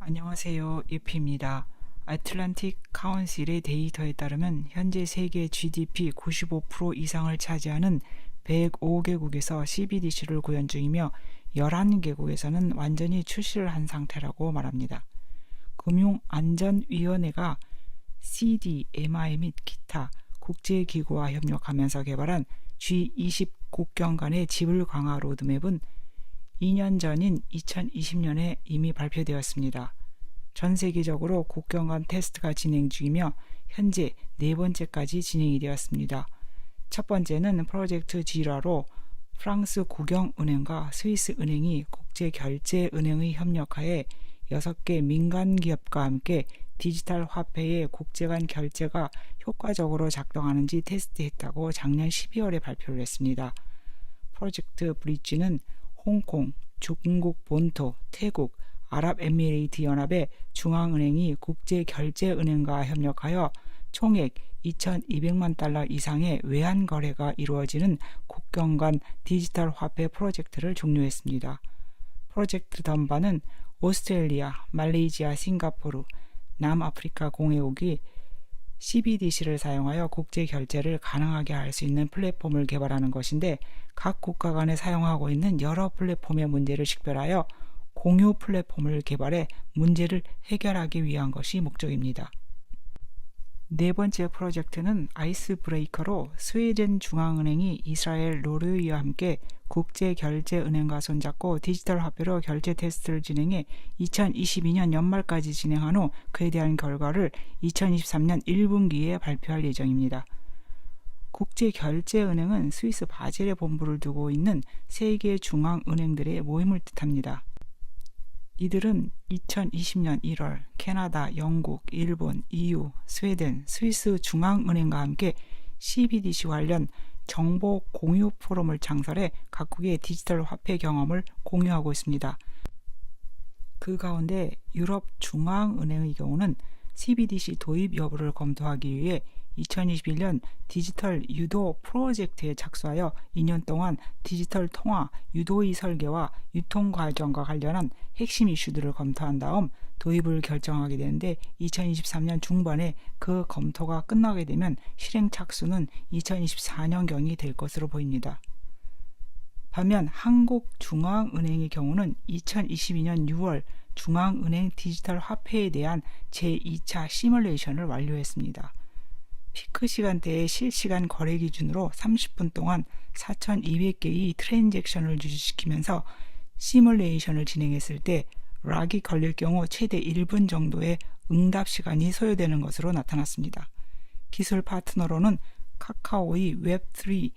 안녕하세요. 예피입니다. 애틀랜틱 카운실의 데이터에 따르면 현재 세계 GDP 95% 이상을 차지하는 105개국에서 CBDC를 구현 중이며 11개국에서는 완전히 출시를 한 상태라고 말합니다. 금융안전위원회가 CDMI 및 기타 국제기구와 협력하면서 개발한 G20 국경 간의 지불 강화 로드맵은 2년 전인 2020년에 이미 발표되었습니다. 전 세계적으로 국경 간 테스트가 진행 중이며 현재 4번째까지 진행이 되었습니다. 첫 번째는 프로젝트 지라로 프랑스 국영은행과 스위스 은행이 국제결제은행의 협력하에 6개 민간 기업과 함께 디지털 화폐의 국제 간 결제가 효과적으로 작동하는지 테스트했다고 작년 12월에 발표를 했습니다. 프로젝트 브릿지는 홍콩, 중국 본토, 태국, 아랍에미레이트 연합의 중앙은행이 국제결제은행과 협력하여 총액 2,200만 달러 이상의 외환 거래가 이루어지는 국경 간 디지털 화폐 프로젝트를 종료했습니다. 프로젝트 덤바는 오스트레일리아, 말레이시아, 싱가포르, 남아프리카 공회국이 CBDC를 사용하여 국제 결제를 가능하게 할 수 있는 플랫폼을 개발하는 것인데 각 국가 간에 사용하고 있는 여러 플랫폼의 문제를 식별하여 공유 플랫폼을 개발해 문제를 해결하기 위한 것이 목적입니다. 네 번째 프로젝트는 아이스 브레이커로 스웨덴 중앙은행이 이스라엘 노르웨이와 함께 국제결제은행과 손잡고 디지털 화폐로 결제 테스트를 진행해 2022년 연말까지 진행한 후 그에 대한 결과를 2023년 1분기에 발표할 예정입니다. 국제결제은행은 스위스 바젤에 본부를 두고 있는 세계 중앙은행들의 모임을 뜻합니다. 이들은 2020년 1월 캐나다, 영국, 일본, EU, 스웨덴, 스위스 중앙은행과 함께 CBDC 관련 정보 공유 포럼을 창설해 각국의 디지털 화폐 경험을 공유하고 있습니다. 그 가운데 유럽 중앙은행의 경우는 CBDC 도입 여부를 검토하기 위해 2021년 디지털 유도 프로젝트에 착수하여 2년 동안 디지털 통화 유도의 설계와 유통 과정과 관련한 핵심 이슈들을 검토한 다음 도입을 결정하게 되는데 2023년 중반에 그 검토가 끝나게 되면 실행 착수는 2024년경이 될 것으로 보입니다. 반면 한국중앙은행의 경우는 2022년 6월 중앙은행 디지털 화폐에 대한 제2차 시뮬레이션을 완료했습니다. 피크 시간대의 실시간 거래 기준으로 30분 동안 4,200개의 트랜잭션을 유지시키면서 시뮬레이션을 진행했을 때 락이 걸릴 경우 최대 1분 정도의 응답 시간이 소요되는 것으로 나타났습니다. 기술 파트너로는 카카오의 웹3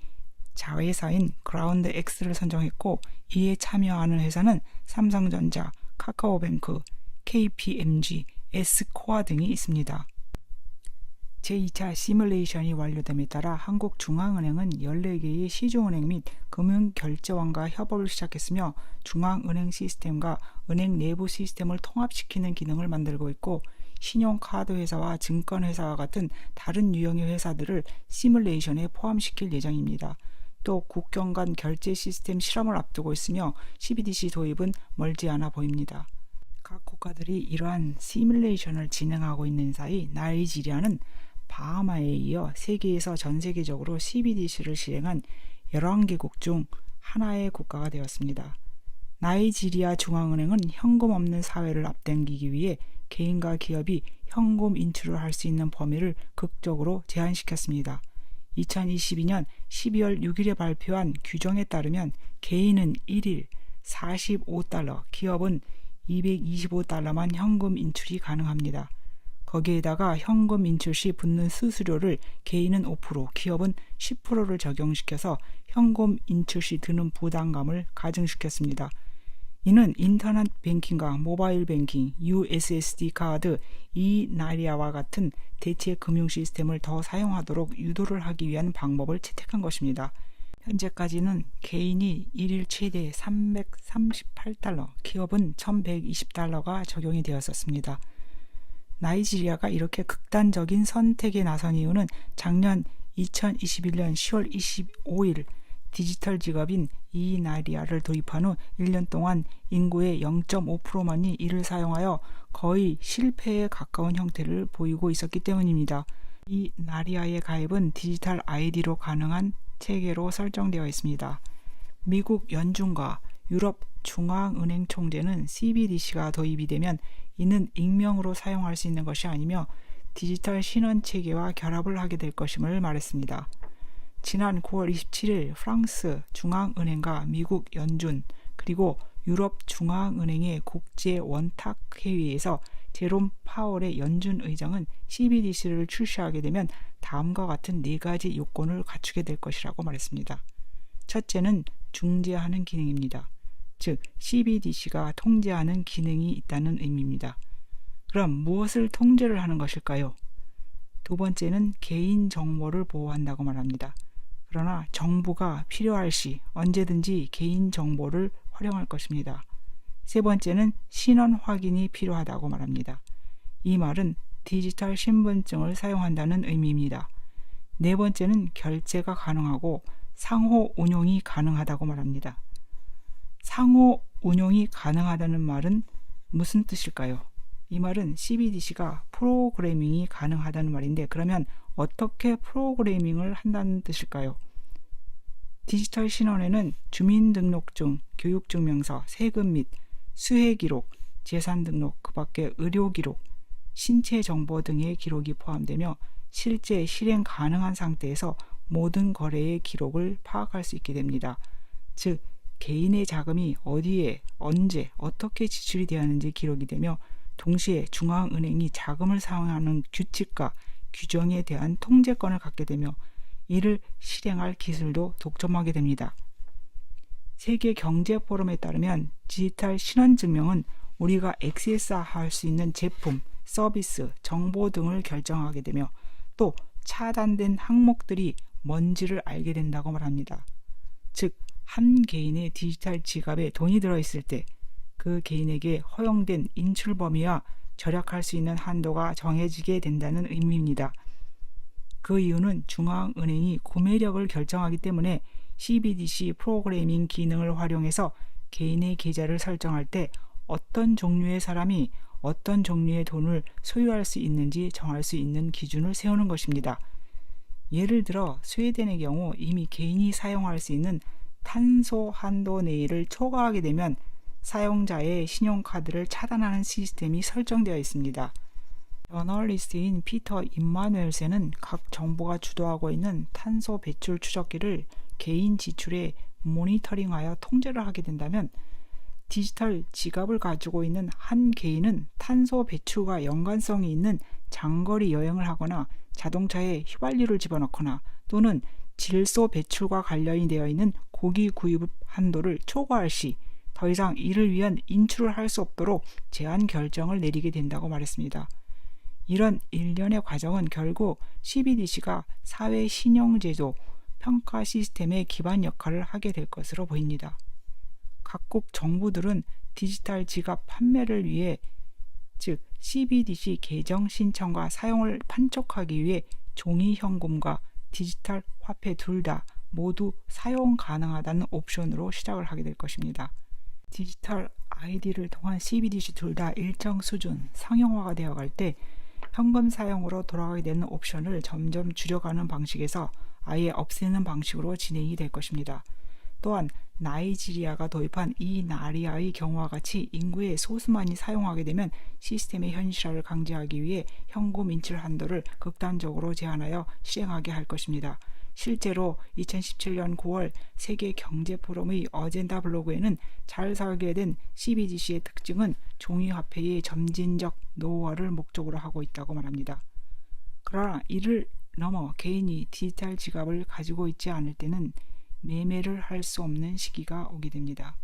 자회사인 그라운드 X를 선정했고 이에 참여하는 회사는 삼성전자, 카카오뱅크, KPMG, S코어 등이 있습니다. 제2차 시뮬레이션이 완료됨에 따라 한국중앙은행은 14개의 시중은행 및 금융결제원과 협업을 시작했으며 중앙은행 시스템과 은행 내부 시스템을 통합시키는 기능을 만들고 있고 신용카드 회사와 증권회사와 같은 다른 유형의 회사들을 시뮬레이션에 포함시킬 예정입니다. 또 국경 간 결제 시스템 실험을 앞두고 있으며 CBDC 도입은 멀지 않아 보입니다. 각 국가들이 이러한 시뮬레이션을 진행하고 있는 사이 나이지리아는 바하마에 이어 세계에서 전 세계적으로 CBDC를 실행한 11개국 중 하나의 국가가 되었습니다. 나이지리아 중앙은행은 현금 없는 사회를 앞당기기 위해 개인과 기업이 현금 인출을 할 수 있는 범위를 극적으로 제한시켰습니다. 2022년 12월 6일에 발표한 규정에 따르면 개인은 1일 45달러, 기업은 225달러만 현금 인출이 가능합니다. 거기에다가 현금 인출 시 붙는 수수료를 개인은 5%, 기업은 10%를 적용시켜서 현금 인출 시 드는 부담감을 가중시켰습니다. 이는 인터넷 뱅킹과 모바일 뱅킹, USSD 카드, 이나리아와 같은 대체 금융 시스템을 더 사용하도록 유도를 하기 위한 방법을 채택한 것입니다. 현재까지는 개인이 1일 최대 338달러, 기업은 1120달러가 적용이 되었었습니다. 나이지리아가 이렇게 극단적인 선택에 나선 이유는 작년 2021년 10월 25일 디지털 지갑인 이나리아를 도입한 후 1년 동안 인구의 0.5%만이 이를 사용하여 거의 실패에 가까운 형태를 보이고 있었기 때문입니다. 이나리아의 가입은 디지털 아이디로 가능한 체계로 설정되어 있습니다. 미국 연준과 유럽 중앙은행 총재는 CBDC가 도입이 되면 이는 익명으로 사용할 수 있는 것이 아니며 디지털 신원 체계와 결합을 하게 될 것임을 말했습니다. 지난 9월 27일 프랑스 중앙은행과 미국 연준 그리고 유럽 중앙은행의 국제 원탁 회의에서 제롬 파월의 연준 의장은 CBDC를 출시하게 되면 다음과 같은 4가지 요건을 갖추게 될 것이라고 말했습니다. 첫째는 중재하는 기능입니다. 즉 CBDC가 통제하는 기능이 있다는 의미입니다. 그럼 무엇을 통제를 하는 것일까요? 두 번째는 개인정보를 보호한다고 말합니다. 그러나 정부가 필요할 시 언제든지 개인정보를 활용할 것입니다. 세 번째는 신원 확인이 필요하다고 말합니다. 이 말은 디지털 신분증을 사용한다는 의미입니다. 네 번째는 결제가 가능하고 상호 운용이 가능하다고 말합니다. 상호 운용이 가능하다는 말은 무슨 뜻일까요? 이 말은 CBDC가 프로그래밍이 가능하다는 말인데 그러면 어떻게 프로그래밍을 한다는 뜻일까요? 디지털 신원에는 주민등록증, 교육증명서, 세금 및 수혜 기록, 재산 등록, 그 밖에 의료 기록, 신체 정보 등의 기록이 포함되며 실제 실행 가능한 상태에서 모든 거래의 기록을 파악할 수 있게 됩니다. 즉, 개인의 자금이 어디에, 언제, 어떻게 지출이 되었는지 기록이 되며 동시에 중앙은행이 자금을 사용하는 규칙과 규정에 대한 통제권을 갖게 되며 이를 실행할 기술도 독점하게 됩니다. 세계경제포럼에 따르면 디지털 신원증명은 우리가 액세스할 수 있는 제품, 서비스, 정보 등을 결정하게 되며 또 차단된 항목들이 뭔지를 알게 된다고 말합니다. 즉, 한 개인의 디지털 지갑에 돈이 들어있을 때 그 개인에게 허용된 인출 범위와 절약할 수 있는 한도가 정해지게 된다는 의미입니다. 그 이유는 중앙은행이 구매력을 결정하기 때문에 CBDC 프로그래밍 기능을 활용해서 개인의 계좌를 설정할 때 어떤 종류의 사람이 어떤 종류의 돈을 소유할 수 있는지 정할 수 있는 기준을 세우는 것입니다. 예를 들어 스웨덴의 경우 이미 개인이 사용할 수 있는 탄소 한도 내를 초과하게 되면 사용자의 신용카드를 차단하는 시스템이 설정되어 있습니다. 저널리스트인 피터 임마누엘센은 각 정부가 주도하고 있는 탄소 배출 추적기를 개인 지출에 모니터링하여 통제를 하게 된다면 디지털 지갑을 가지고 있는 한 개인은 탄소 배출과 연관성이 있는 장거리 여행을 하거나 자동차에 휘발유를 집어넣거나 또는 질소 배출과 관련이 되어 있는 고기 구입 한도를 초과할 시 더 이상 이를 위한 인출을 할 수 없도록 제한 결정을 내리게 된다고 말했습니다. 이런 일련의 과정은 결국 CBDC가 사회 신용제도 평가 시스템의 기반 역할을 하게 될 것으로 보입니다. 각국 정부들은 디지털 지갑 판매를 위해 즉 CBDC 계정 신청과 사용을 판촉하기 위해 종이 현금과 디지털 화폐 둘 다 모두 사용 가능하다는 옵션으로 시작을 하게 될 것입니다. 디지털 ID를 통한 CBDC 둘 다 일정 수준 상용화가 되어갈 때 현금 사용으로 돌아가게 되는 옵션을 점점 줄여가는 방식에서 아예 없애는 방식으로 진행이 될 것입니다. 또한 나이지리아가 도입한 이나리아의 경우와 같이 인구의 소수만이 사용하게 되면 시스템의 현실화를 강제하기 위해 현금 인출 한도를 극단적으로 제한하여 실행하게 할 것입니다. 실제로 2017년 9월 세계경제포럼의 어젠다 블로그에는 잘 설계된 CBDC의 특징은 종이화폐의 점진적 노후화를 목적으로 하고 있다고 말합니다. 그러나 이를 넘어 개인이 디지털 지갑을 가지고 있지 않을 때는 매매를 할 수 없는 시기가 오게 됩니다.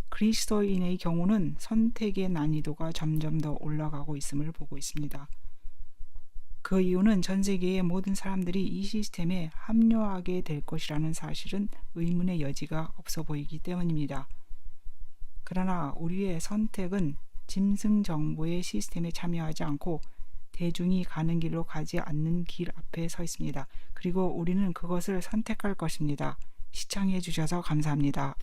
그리스도인의 경우는 선택의 난이도가 점점 더 올라가고 있음을 보고 있습니다. 그 이유는 전 세계의 모든 사람들이 이 시스템에 합류하게 될 것이라는 사실은 의문의 여지가 없어 보이기 때문입니다. 그러나 우리의 선택은 짐승 정부의 시스템에 참여하지 않고 대중이 가는 길로 가지 않는 길 앞에 서 있습니다. 그리고 우리는 그것을 선택할 것입니다. 시청해 주셔서 감사합니다.